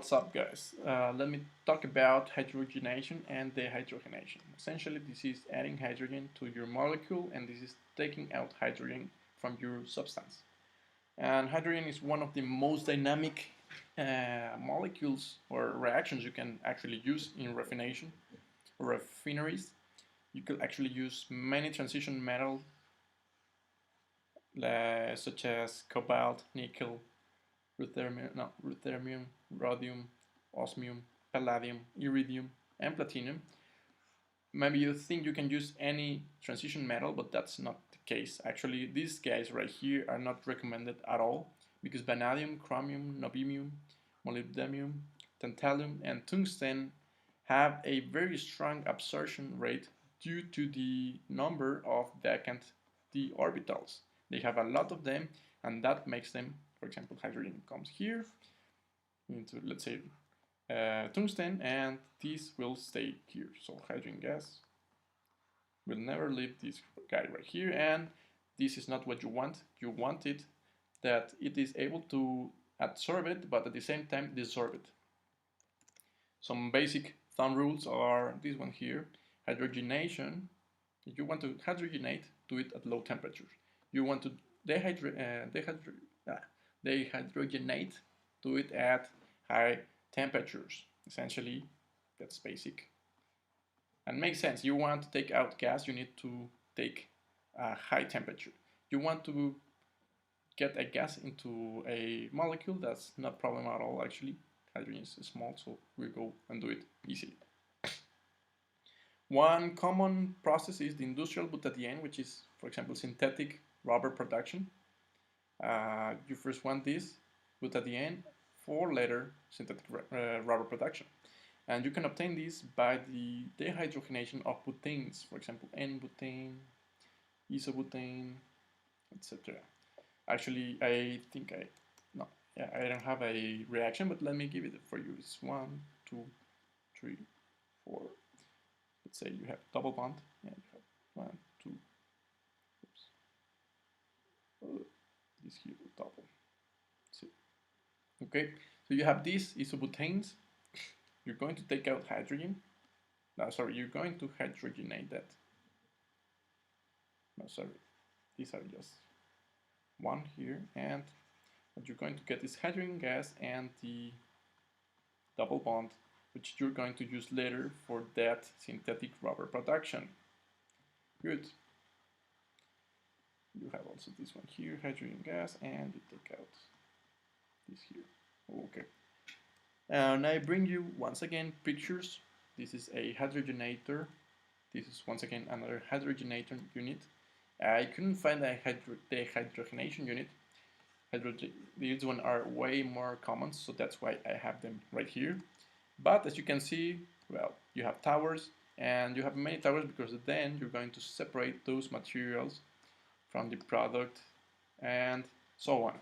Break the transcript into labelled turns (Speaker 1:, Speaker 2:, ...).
Speaker 1: What's up, guys? Let me talk about hydrogenation and dehydrogenation. Essentially, this is adding hydrogen to your molecule, and this is taking out hydrogen from your substance. And hydrogen is one of the most dynamic molecules or reactions you can actually use in refination or refineries. You could actually use many transition metals such as cobalt, nickel, ruthenium, rhodium, osmium, palladium, iridium, and platinum. Maybe you think you can use any transition metal, but that's not the case. Actually, these guys right here are not recommended at all because vanadium, chromium, niobium, molybdenum, tantalum, and tungsten have a very strong absorption rate due to the number of vacant d orbitals. They have a lot of them, and that makes them, for example, hydrogen comes here into, let's say, tungsten, and this will stay here. So hydrogen gas will never leave this guy right here, and this is not what you want. You want it that it is able to absorb it, but at the same time desorb it. Some basic thumb rules are this one here. Hydrogenation, if you want to hydrogenate, do it at low temperatures. You want to dehydrogenate, do it at high temperatures. Essentially, that's basic. And makes sense. You want to take out gas, you need to take a high temperature. You want to get a gas into a molecule, that's not a problem at all actually. Hydrogen is small, so we go and do it easily. One common process is the industrial butadiene, which is, for example, synthetic rubber production. You first want this butadiene for later synthetic rubber production. And you can obtain this by the dehydrogenation of butanes, for example, N-butane, isobutane, etc. Actually, I don't have a reaction, but let me give it for you. It's 1, 2, 3, 4. Let's say you have double bond. Yeah, you have 1, 2. Oops. This here will double. See. Okay, so you have these isobutanes. You're going to take out hydrogen. No, sorry, you're going to hydrogenate that. No, sorry, these are just one here, and what you're going to get is hydrogen gas and the double bond, which you're going to use later for that synthetic rubber production. Good. You have also this one here, hydrogen gas, and you take out this here. Okay. And I bring you once again pictures. This is a hydrogenator. This is once again another hydrogenator unit. I couldn't find a dehydrogenation unit. These ones are way more common, so that's why I have them right here. But as you can see, well, you have towers, and you have many towers because then you're going to separate those materials from the product and so on.